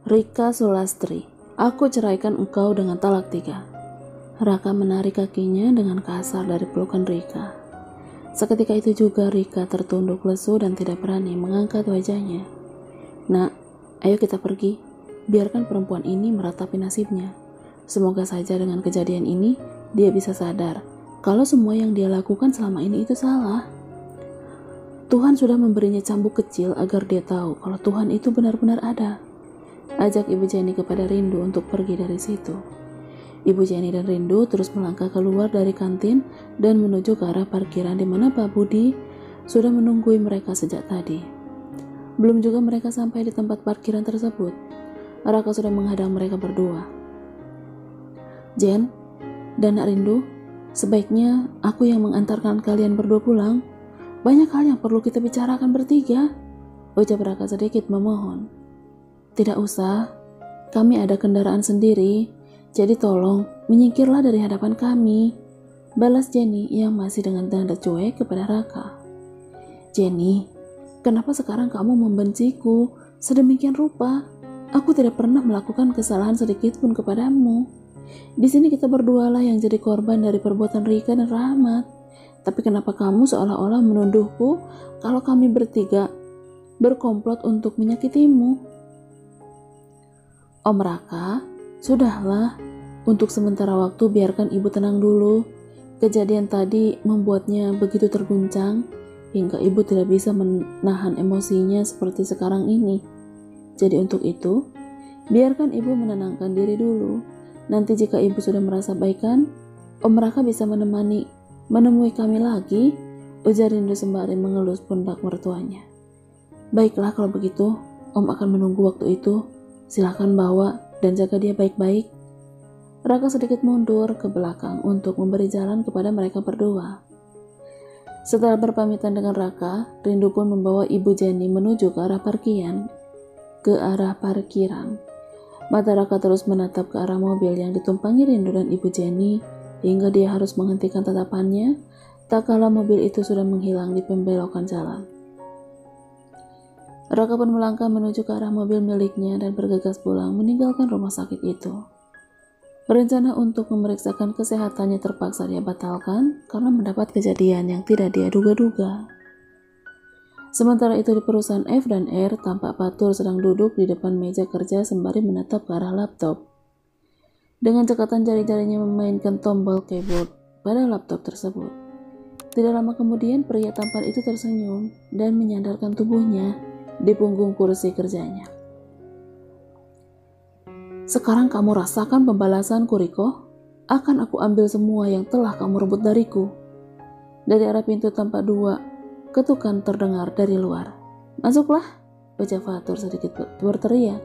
Rika Sulastri, aku ceraikan engkau dengan talak 3. Raka menarik kakinya dengan kasar dari pelukan Rika. Seketika itu juga Rika tertunduk lesu dan tidak berani mengangkat wajahnya. Nak, ayo kita pergi. Biarkan perempuan ini meratapi nasibnya. Semoga saja dengan kejadian ini dia bisa sadar kalau semua yang dia lakukan selama ini itu salah. Tuhan sudah memberinya cambuk kecil agar dia tahu kalau Tuhan itu benar-benar ada. Ajak Ibu Jenny kepada Rindu untuk pergi dari situ. Ibu Jenny dan Rindu terus melangkah keluar dari kantin dan menuju ke arah parkiran di mana Pak Budi sudah menunggui mereka sejak tadi. Belum juga mereka sampai di tempat parkiran tersebut, Raka sudah menghadang mereka berdua. Jen dan Nak Rindu, sebaiknya aku yang mengantarkan kalian berdua pulang. Banyak hal yang perlu kita bicarakan bertiga, ucap Raka sedikit memohon. Tidak usah, kami ada kendaraan sendiri, jadi tolong menyingkirlah dari hadapan kami, balas Jenny yang masih dengan tanda cuek kepada Raka. Jenny, kenapa sekarang kamu membenciku sedemikian rupa? Aku tidak pernah melakukan kesalahan sedikit pun kepadamu. Di sini kita berdualah yang jadi korban dari perbuatan Rika dan Rahmat. Tapi kenapa kamu seolah-olah menuduhku kalau kami bertiga berkomplot untuk menyakitimu? Om Raka, sudahlah. Untuk sementara waktu biarkan ibu tenang dulu. Kejadian tadi membuatnya begitu terguncang hingga ibu tidak bisa menahan emosinya seperti sekarang ini. Jadi untuk itu, biarkan ibu menenangkan diri dulu. Nanti jika ibu sudah merasa baikan, Om Raka bisa menemui kami lagi, ujar Rindu sembari mengelus pundak mertuanya. Baiklah kalau begitu, Om akan menunggu waktu itu. Silakan bawa dan jaga dia baik-baik. Raka sedikit mundur ke belakang untuk memberi jalan kepada mereka berdua. Setelah berpamitan dengan Raka, Rindu pun membawa Ibu Jenny menuju ke arah parkiran. Mata Raka terus menatap ke arah mobil yang ditumpangi Rindu dan Ibu Jenny, hingga dia harus menghentikan tatapannya tak kala mobil itu sudah menghilang di pembelokan jalan. Raka pun melangkah menuju ke arah mobil miliknya dan bergegas pulang meninggalkan rumah sakit itu. Rencana untuk memeriksakan kesehatannya terpaksa dia batalkan karena mendapat kejadian yang tidak dia duga-duga. Sementara itu di perusahaan F dan R, tampak Fatur sedang duduk di depan meja kerja sembari menatap ke arah laptop. Dengan cekatan jari-jarinya memainkan tombol keyboard pada laptop tersebut. Tidak lama kemudian pria tampan itu tersenyum dan menyandarkan tubuhnya di punggung kursi kerjanya. Sekarang kamu rasakan pembalasanku, Riko. Akan aku ambil semua yang telah kamu rebut dariku. Dari arah pintu tampak 2 ketukan terdengar dari luar. Masuklah, ucap Fatur sedikit berteriak.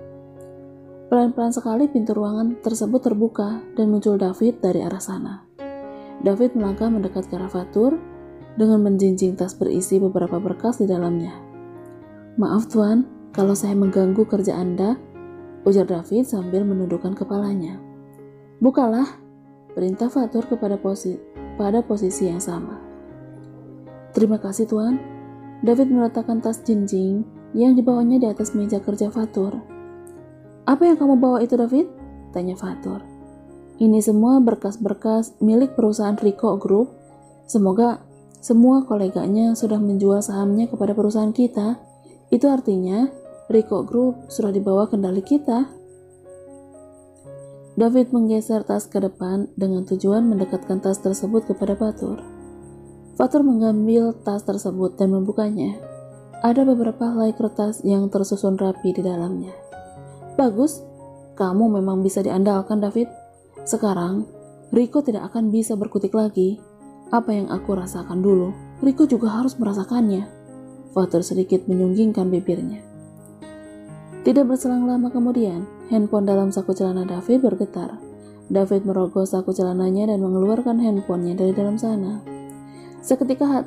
Pelan-pelan sekali pintu ruangan tersebut terbuka dan muncul David dari arah sana. David melangkah mendekat ke arah Fatur dengan menjinjing tas berisi beberapa berkas di dalamnya. Maaf Tuan, kalau saya mengganggu kerja Anda, ujar David sambil menundukkan kepalanya. Bukalah, perintah Fatur pada posisi yang sama. Terima kasih Tuan. David meletakkan tas jinjing yang dibawanya di atas meja kerja Fatur. Apa yang kamu bawa itu David? Tanya Fatur. Ini semua berkas-berkas milik perusahaan Riko Group. Semoga semua koleganya sudah menjual sahamnya kepada perusahaan kita. Itu artinya Riko Group sudah dibawa kendali kita. David menggeser tas ke depan dengan tujuan mendekatkan tas tersebut kepada Fatur. Fatur mengambil tas tersebut dan membukanya. Ada beberapa helai kertas yang tersusun rapi di dalamnya. Bagus, kamu memang bisa diandalkan David. Sekarang, Riko tidak akan bisa berkutik lagi. Apa yang aku rasakan dulu, Riko juga harus merasakannya. Fatur sedikit menyunggingkan bibirnya. Tidak berselang lama kemudian, handphone dalam saku celana David bergetar. David merogoh saku celananya dan mengeluarkan handphonenya dari dalam sana. Seketika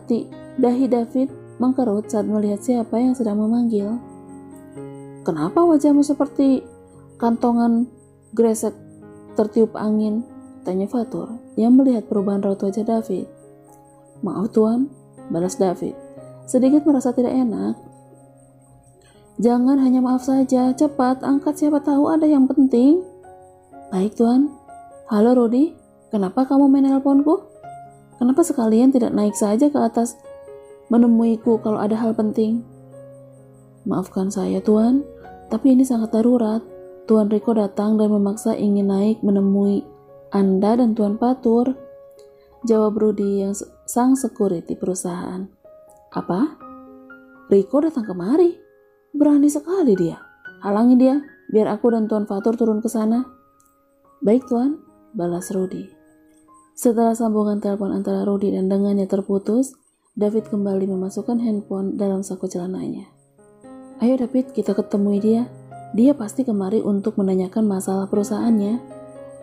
dahi David mengkerut saat melihat siapa yang sedang memanggil. Kenapa wajahmu seperti kantongan gresek tertiup angin? Tanya Fatur yang melihat perubahan raut wajah David. Maaf Tuan, balas David, sedikit merasa tidak enak. Jangan hanya maaf saja, cepat angkat, siapa tahu ada yang penting. Baik Tuan. Halo Rudy, kenapa kamu menelponku? Kenapa sekalian tidak naik saja ke atas menemuiku kalau ada hal penting? Maafkan saya Tuan, tapi ini sangat darurat. Tuan Riko datang dan memaksa ingin naik menemui Anda dan Tuan Fatur. Jawab Rudy yang sang security perusahaan. Apa? Riko datang kemari? Berani sekali dia. Halangi dia, biar aku dan Tuan Fatur turun ke sana. Baik Tuan, balas Rudy. Setelah sambungan telepon antara Rudy dan dengannya terputus, David kembali memasukkan handphone dalam saku celananya. Ayo David, kita ketemui dia. Dia pasti kemari untuk menanyakan masalah perusahaannya.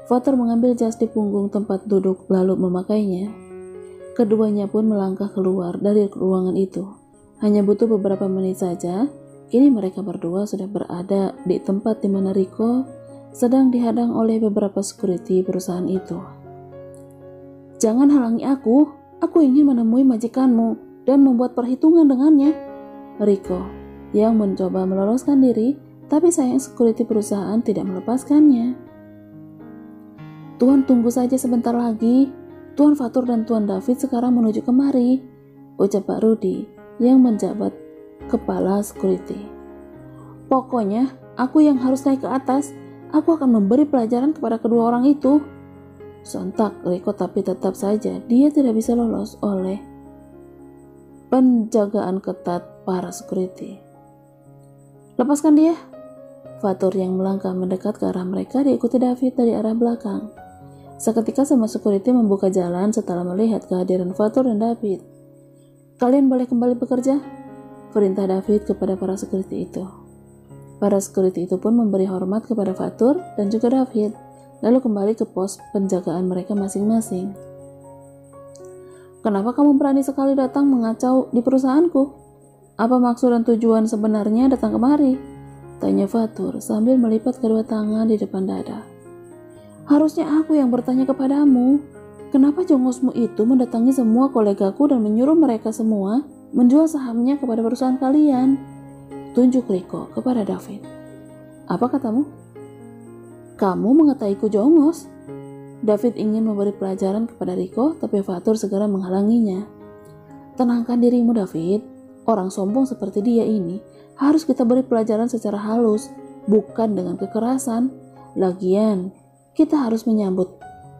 Fatur mengambil jas di punggung tempat duduk lalu memakainya. Keduanya pun melangkah keluar dari ruangan itu. Hanya butuh beberapa menit saja, kini mereka berdua sudah berada di tempat di mana Riko sedang dihadang oleh beberapa security perusahaan itu. Jangan halangi aku ingin menemui majikanmu dan membuat perhitungan dengannya. Riko yang mencoba meloloskan diri, tapi sayang security perusahaan tidak melepaskannya. Tuan tunggu saja sebentar lagi, Tuan Fatur dan Tuan David sekarang menuju kemari, ucap Pak Rudy yang menjabat kepala security. Pokoknya aku yang harus naik ke atas, aku akan memberi pelajaran kepada kedua orang itu. Sontak Riko, tapi tetap saja dia tidak bisa lolos oleh penjagaan ketat para security. Lepaskan dia. Fatur yang melangkah mendekat ke arah mereka diikuti David dari arah belakang. Seketika semua security membuka jalan setelah melihat kehadiran Fatur dan David. Kalian boleh kembali bekerja, perintah David kepada para security itu. Para security itu pun memberi hormat kepada Fatur dan juga David, lalu kembali ke pos penjagaan mereka masing-masing. Kenapa kamu berani sekali datang mengacau di perusahaanku? Apa maksud dan tujuan sebenarnya datang kemari? Tanya Fatur sambil melipat kedua tangan di depan dada. Harusnya aku yang bertanya kepadamu, kenapa jongosmu itu mendatangi semua kolegaku dan menyuruh mereka semua menjual sahamnya kepada perusahaan kalian? Tunjuk Riko kepada David. Apa katamu? Kamu mengataiku jongos. David ingin memberi pelajaran kepada Riko, tapi Fatur segera menghalanginya. Tenangkan dirimu David, orang sombong seperti dia ini harus kita beri pelajaran secara halus, bukan dengan kekerasan. Lagian, kita harus menyambut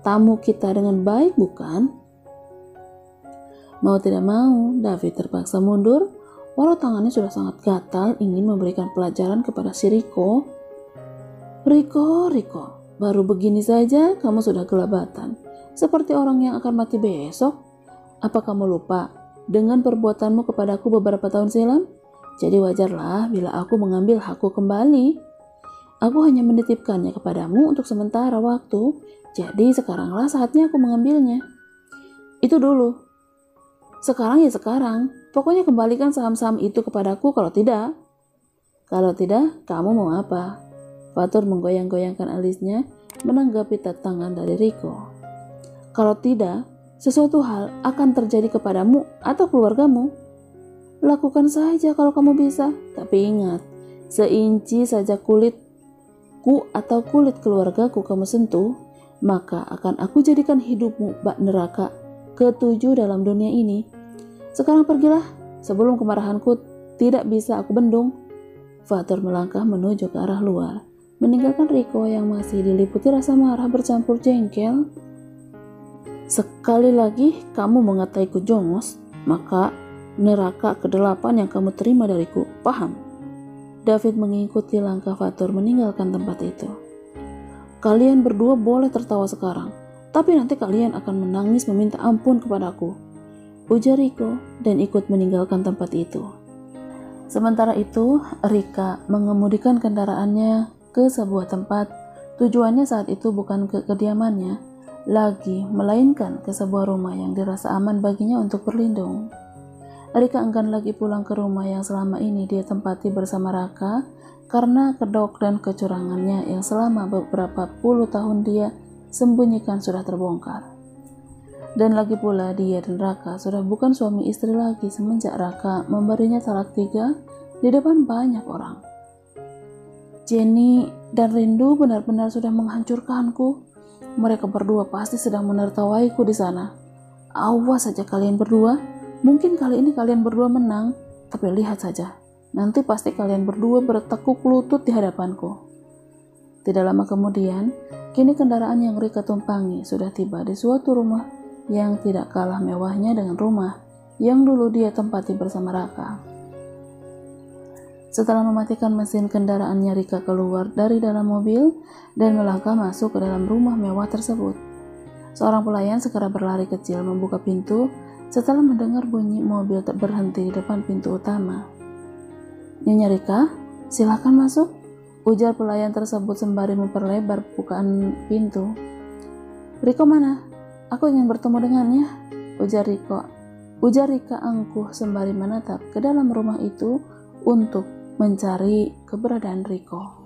tamu kita dengan baik, bukan? Mau tidak mau, David terpaksa mundur, walau tangannya sudah sangat gatal ingin memberikan pelajaran kepada si Riko. Riko, baru begini saja kamu sudah gelabatan, seperti orang yang akan mati besok. Apa kamu lupa dengan perbuatanmu kepadaku beberapa tahun silam? Jadi wajarlah bila aku mengambil hakku kembali. Aku hanya menitipkannya kepadamu untuk sementara waktu, jadi sekaranglah saatnya aku mengambilnya. Itu dulu. Sekarang ya sekarang, pokoknya kembalikan saham-saham itu kepadaku kalau tidak. Kalau tidak, kamu mau apa? Fatur menggoyang-goyangkan alisnya menanggapi tangan dari Riko. Kalau tidak, sesuatu hal akan terjadi kepadamu atau keluargamu. Lakukan saja kalau kamu bisa, tapi ingat, seinci saja kulitku atau kulit keluargaku kamu sentuh, maka akan aku jadikan hidupmu bak neraka ketujuh dalam dunia ini. Sekarang pergilah, sebelum kemarahanku tidak bisa aku bendung. Fatur melangkah menuju ke arah luar, meninggalkan Riko yang masih diliputi rasa marah bercampur jengkel. Sekali lagi kamu mengataiku jongos, maka neraka ke-8 yang kamu terima dariku, paham? David mengikuti langkah Fatur meninggalkan tempat itu. Kalian berdua boleh tertawa sekarang, tapi nanti kalian akan menangis meminta ampun kepadaku, ujar Riko dan ikut meninggalkan tempat itu. Sementara itu, Rika mengemudikan kendaraannya ke sebuah tempat. Tujuannya saat itu bukan ke kediamannya lagi, melainkan ke sebuah rumah yang dirasa aman baginya untuk berlindung. Rika enggan lagi pulang ke rumah yang selama ini dia tempati bersama Raka karena kedok dan kecurangannya yang selama beberapa puluh tahun dia sembunyikan sudah terbongkar. Dan lagi pula dia dan Raka sudah bukan suami istri lagi semenjak Raka memberinya talak 3 di depan banyak orang. Jenny dan Rindu benar-benar sudah menghancurkanku. Mereka berdua pasti sedang menertawaiku di sana. Awas saja kalian berdua, mungkin kali ini kalian berdua menang, tapi lihat saja, nanti pasti kalian berdua bertekuk lutut di hadapanku. Tidak lama kemudian, kini kendaraan yang Rika tumpangi sudah tiba di suatu rumah yang tidak kalah mewahnya dengan rumah yang dulu dia tempati bersama Raka. Setelah mematikan mesin kendaraannya, Rika keluar dari dalam mobil dan melangkah masuk ke dalam rumah mewah tersebut. Seorang pelayan segera berlari kecil membuka pintu setelah mendengar bunyi mobil berhenti di depan pintu utama. "Nyonya Rika, silakan masuk," ujar pelayan tersebut sembari memperlebar bukaan pintu. "Riko mana? Aku ingin bertemu dengannya," ujar Rika angkuh sembari menatap ke dalam rumah itu untuk mencari keberadaan Riko.